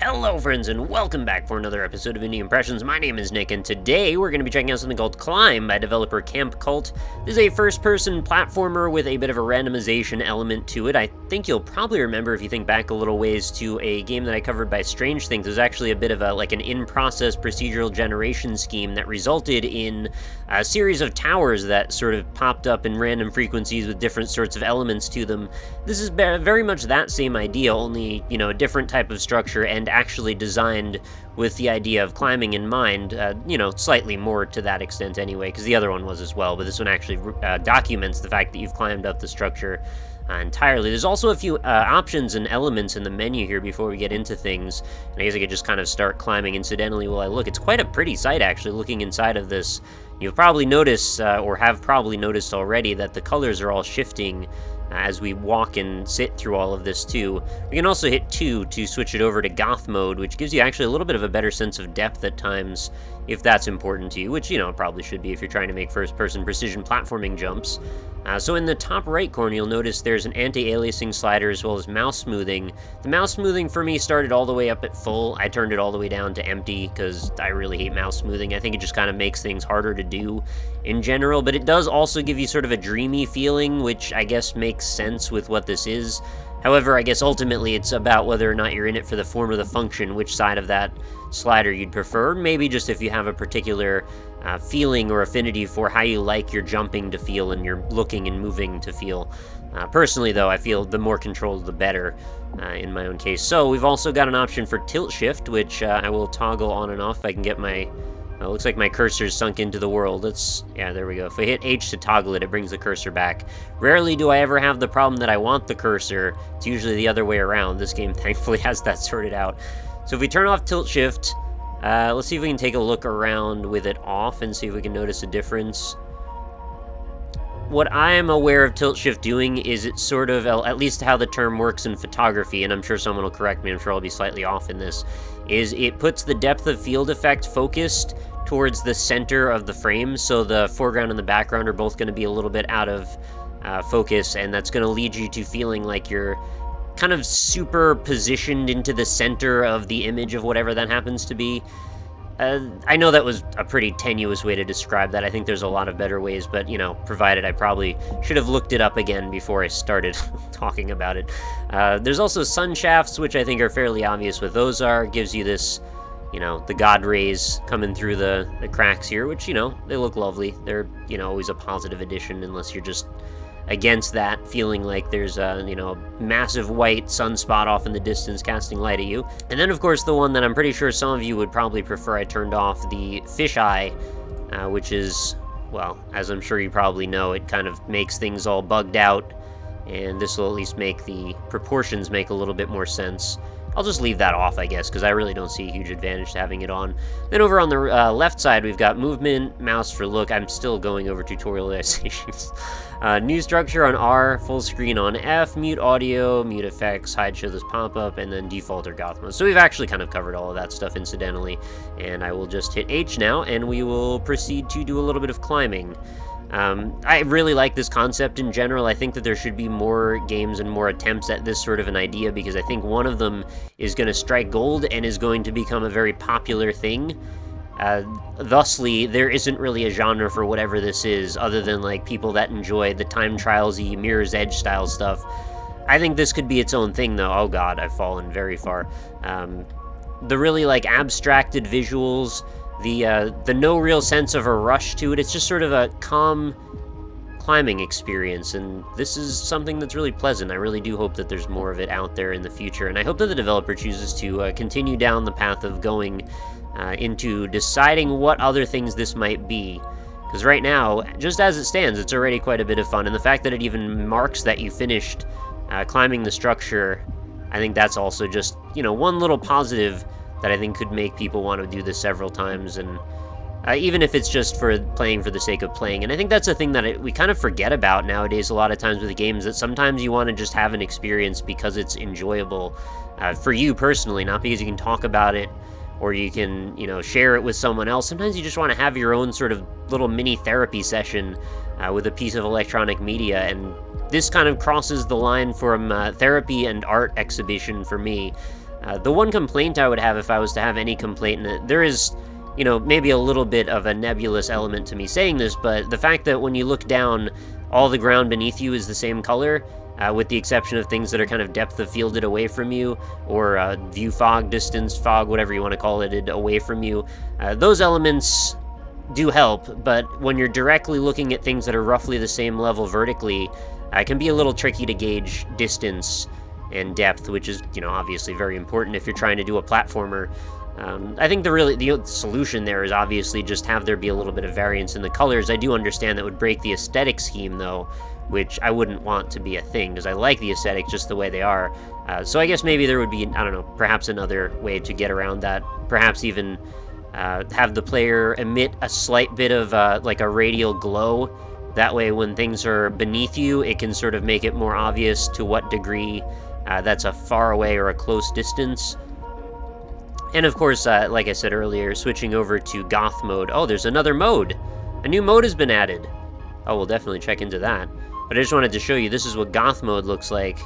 Hello friends and welcome back for another episode of Indie Impressions. My name is Nick and today we're going to be checking out something called Climb by developer Camp Cult. This is a first-person platformer with a bit of a randomization element to it. I think you'll probably remember if you think back a little ways to a game that I covered by Strange Things. It was actually a bit of an in-process procedural generation scheme that resulted in a series of towers that sort of popped up in random frequencies with different sorts of elements to them. This is very much that same idea, only, a different type of structure and actually designed with the idea of climbing in mind, slightly more to that extent anyway, because the other one was as well, but this one actually documents the fact that you've climbed up the structure entirely. There's also a few options and elements in the menu here before we get into things, and I guess I could just kind of start climbing incidentally while I look. It's quite a pretty sight, actually, looking inside of this. You've probably noticed, or have probably noticed already, that the colors are all shifting as we walk and sit through all of this too. We can also hit 2 to switch it over to goth mode, which gives you actually a little bit of a better sense of depth at times, if that's important to you, which, it probably should be if you're trying to make first-person precision platforming jumps. So in the top right corner, you'll notice there's an anti-aliasing slider as well as mouse smoothing. The mouse smoothing for me started all the way up at full. I turned it all the way down to empty because I really hate mouse smoothing. I think it just kind of makes things harder to do in general, but it does also give you sort of a dreamy feeling, which I guess makes sense with what this is. However, I guess ultimately it's about whether or not you're in it for the form or the function, which side of that slider you'd prefer. Maybe just if you have a particular feeling or affinity for how you like your jumping to feel and your looking and moving to feel. Personally, though, I feel the more controlled, the better in my own case. So we've also got an option for tilt shift, which I will toggle on and off if I can get my... looks like my cursor's sunk into the world. Yeah, there we go. If I hit H to toggle it, it brings the cursor back. Rarely do I ever have the problem that I want the cursor. It's usually the other way around. This game thankfully has that sorted out. So if we turn off tilt shift, let's see if we can take a look around with it off and see if we can notice a difference. What I am aware of tilt shift doing is it's sort of, at least how the term works in photography, and I'm sure someone will correct me, I'm sure I'll be slightly off in this, is it puts the depth of field effect focused towards the center of the frame, so the foreground and the background are both going to be a little bit out of focus, and that's going to lead you to feeling like you're kind of super positioned into the center of the image of whatever that happens to be. I know that was a pretty tenuous way to describe that. I think there's a lot of better ways, but, provided I probably should have looked it up again before I started talking about it. There's also sun shafts, which I think are fairly obvious what those are. Gives you this, the god rays coming through the cracks here, which, they look lovely. They're, always a positive addition, unless you're just against that, feeling like there's a, massive white sunspot off in the distance casting light at you. And then, of course, the one that I'm pretty sure some of you would probably prefer I turned off, the fisheye, which is, well, as I'm sure you probably know, it kind of makes things all bugged out, and this will at least make the proportions make a little bit more sense. I'll just leave that off, I guess, because I really don't see a huge advantage to having it on. Then over on the left side, we've got movement, mouse for look. I'm still going over tutorializations. New structure on R, full screen on F, mute audio, mute effects, hide show this pop-up, and then default or goth mode. So we've actually kind of covered all of that stuff incidentally, and I will just hit H now, and we will proceed to do a little bit of climbing. I really like this concept in general. I think that there should be more games and more attempts at this sort of an idea, because I think one of them is going to strike gold and is going to become a very popular thing. Thusly, there isn't really a genre for whatever this is, other than like people that enjoy the time trials-y, Mirror's Edge style stuff. I think this could be its own thing, though. Oh god, I've fallen very far. The really like abstracted visuals, the no real sense of a rush to it. It's just sort of a calm climbing experience, and this is something that's really pleasant. I really do hope that there's more of it out there in the future, and I hope that the developer chooses to continue down the path of going into deciding what other things this might be. Because right now, just as it stands, it's already quite a bit of fun, and the fact that it even marks that you finished climbing the structure, I think that's also just, one little positive that I think could make people want to do this several times, and even if it's just for playing for the sake of playing. And I think that's a thing that we kind of forget about nowadays a lot of times with games, that sometimes you want to just have an experience because it's enjoyable for you personally, not because you can talk about it or you can, share it with someone else. Sometimes you just want to have your own sort of little mini therapy session with a piece of electronic media, and this kind of crosses the line from therapy and art exhibition for me. The one complaint I would have, if I was to have any complaint, and there is, you know, maybe a little bit of a nebulous element to me saying this, but the fact that when you look down, all the ground beneath you is the same color, with the exception of things that are kind of depth of fielded away from you, or view fog, distance fog, whatever you want to call it, away from you. Those elements do help, but when you're directly looking at things that are roughly the same level vertically, it can be a little tricky to gauge distance and depth, which is, you know, obviously very important if you're trying to do a platformer. I think the solution there is obviously just have there be a little bit of variance in the colors. I do understand that would break the aesthetic scheme, though, which I wouldn't want to be a thing, because I like the aesthetic just the way they are. So I guess maybe there would be, I don't know, perhaps another way to get around that. Perhaps even have the player emit a slight bit of like a radial glow. That way when things are beneath you, it can sort of make it more obvious to what degree that's a far away or a close distance. And of course, like I said earlier, switching over to goth mode. Oh, there's another mode. A new mode has been added. Oh, we'll definitely check into that. But I just wanted to show you, this is what goth mode looks like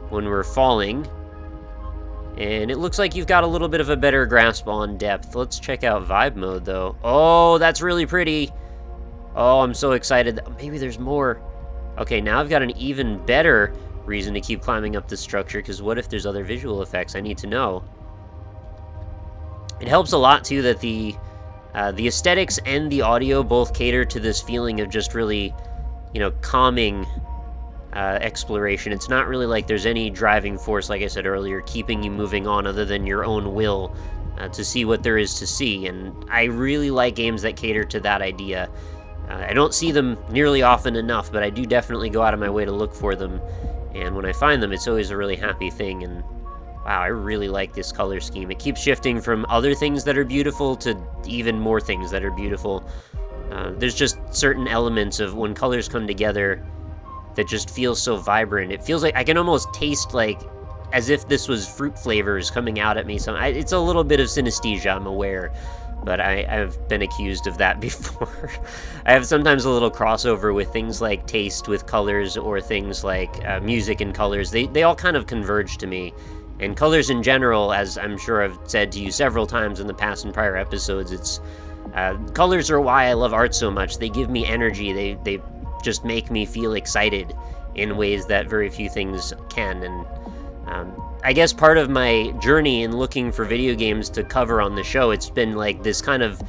when we're falling. And it looks like you've got a little bit of a better grasp on depth. Let's check out vibe mode, though. Oh, that's really pretty. Oh, I'm so excited. Maybe there's more. Okay, now I've got an even better reason to keep climbing up this structure, because what if there's other visual effects? I need to know. It helps a lot, too, that the aesthetics and the audio both cater to this feeling of just really, you know, calming exploration. It's not really like there's any driving force, like I said earlier, keeping you moving on other than your own will to see what there is to see. And I really like games that cater to that idea. I don't see them nearly often enough, but I do definitely go out of my way to look for them. And when I find them, it's always a really happy thing. And wow, I really like this color scheme. It keeps shifting from other things that are beautiful to even more things that are beautiful. There's just certain elements of when colors come together that just feels so vibrant. It feels like I can almost taste like as if this was fruit flavors coming out at me. So it's a little bit of synesthesia, I'm aware, but I've been accused of that before. I have sometimes a little crossover with things like taste with colors, or things like music and colors. They all kind of converge to me. And colors in general, as I'm sure I've said to you several times in the past and prior episodes, it's colors are why I love art so much. They give me energy. They just make me feel excited in ways that very few things can. And I guess part of my journey in looking for video games to cover on the show, it's been like this kind of,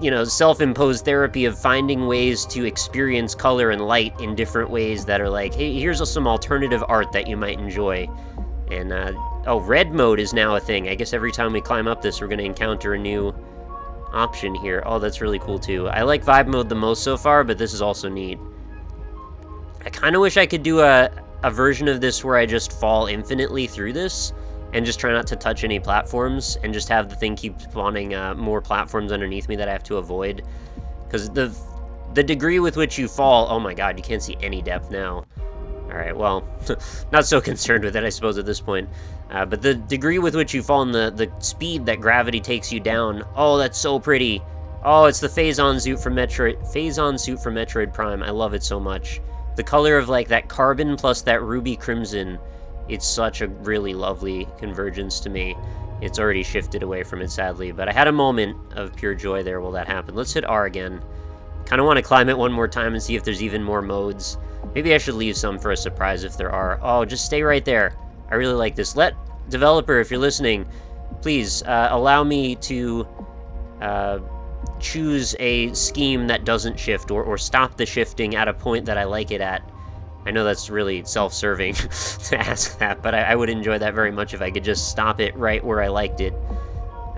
you know, self-imposed therapy of finding ways to experience color and light in different ways that are like, hey, here's some alternative art that you might enjoy. And, oh, red mode is now a thing. I guess every time we climb up this, we're going to encounter a new option here. Oh, that's really cool, too. I like vibe mode the most so far, but this is also neat. I kind of wish I could do a version of this where I just fall infinitely through this and just try not to touch any platforms and just have the thing keep spawning more platforms underneath me that I have to avoid. Because the degree with which you fall... Oh my god, you can't see any depth now. Alright, well, not so concerned with it, I suppose, at this point. But the degree with which you fall and the speed that gravity takes you down, oh, that's so pretty. Oh, it's the Phazon suit from Metroid Prime. I love it so much. The color of, like, that carbon plus that ruby crimson, it's such a really lovely convergence to me. It's already shifted away from it, sadly, but I had a moment of pure joy there while that happened. Let's hit R again. Kind of want to climb it one more time and see if there's even more modes. Maybe I should leave some for a surprise if there are. Oh, just stay right there. I really like this. Developer, if you're listening, please allow me to choose a scheme that doesn't shift, or stop the shifting at a point that I like it at. I know that's really self-serving to ask that, but I would enjoy that very much if I could just stop it right where I liked it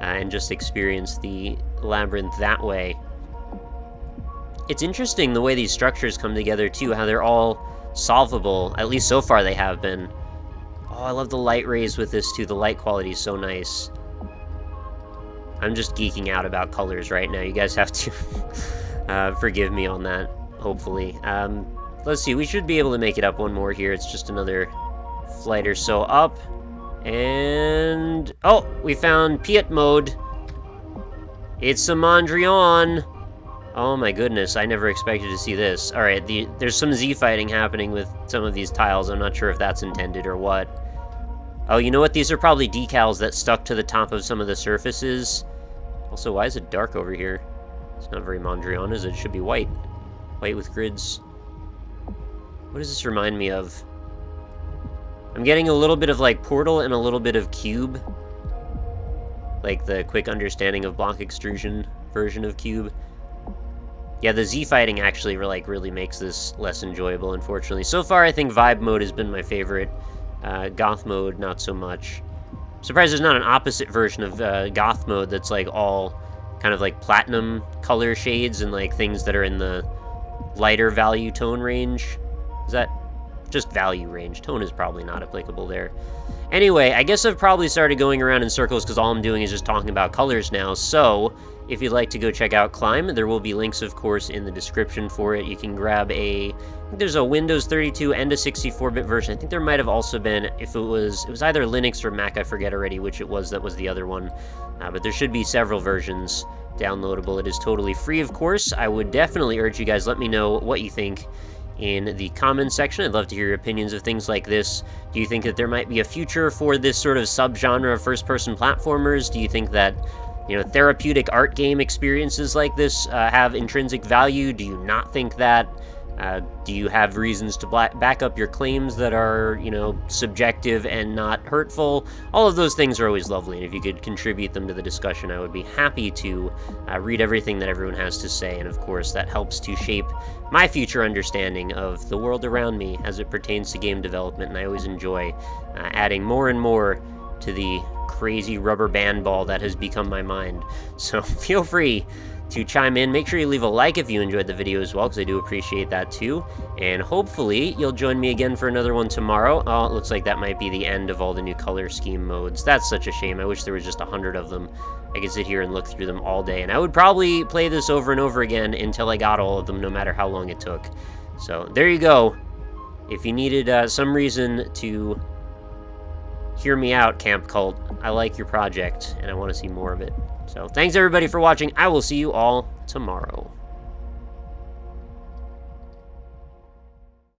and just experience the labyrinth that way. It's interesting the way these structures come together, too, how they're all solvable. At least so far they have been. Oh, I love the light rays with this, too. The light quality is so nice. I'm just geeking out about colors right now. You guys have to forgive me on that, hopefully. Let's see. We should be able to make it up one more here. It's just another flight or so up. And... oh, we found Piet mode. It's a Mondrian. Oh my goodness, I never expected to see this. Alright, there's some Z fighting happening with some of these tiles. I'm not sure if that's intended or what. Oh, you know what? These are probably decals that stuck to the top of some of the surfaces. Also, why is it dark over here? It's not very Mondrian, is it? It should be white. White with grids. What does this remind me of? I'm getting a little bit of, like, Portal and a little bit of Cube. Like the quick understanding of block extrusion version of Cube. Yeah, the Z fighting actually, like, really makes this less enjoyable, unfortunately. So far, I think Vibe mode has been my favorite. Goth mode, not so much. I'm surprised there's not an opposite version of Goth mode that's, like, all kind of, like, platinum color shades and, like, things that are in the lighter value tone range. Is that just value range? Tone is probably not applicable there. Anyway, I guess I've probably started going around in circles because all I'm doing is just talking about colors now. So, if you'd like to go check out Climb, there will be links, of course, in the description for it. You can grab I think there's a Windows 32 and a 64-bit version. I think there might have also been, if it was either Linux or Mac, I forget already which it was that was the other one. But there should be several versions downloadable. It is totally free, of course. I would definitely urge you guys, let me know what you think in the comments section. I'd love to hear your opinions of things like this. Do you think that there might be a future for this sort of subgenre of first-person platformers? Do you think that, you know, therapeutic art game experiences like this have intrinsic value? Do you not think that? Do you have reasons to back up your claims that are, you know, subjective and not hurtful? All of those things are always lovely, and if you could contribute them to the discussion, I would be happy to read everything that everyone has to say, and of course, that helps to shape my future understanding of the world around me as it pertains to game development, and I always enjoy adding more and more to the crazy rubber band ball that has become my mind. So feel free to chime in. Make sure you leave a like if you enjoyed the video as well, because I do appreciate that too. And hopefully you'll join me again for another one tomorrow. Oh, it looks like that might be the end of all the new color scheme modes. That's such a shame. I wish there was just 100 of them. I could sit here and look through them all day, and I would probably play this over and over again until I got all of them, no matter how long it took. So there you go. If you needed some reason to hear me out, Camp Cult, I like your project, and I want to see more of it. So thanks everybody for watching. I will see you all tomorrow.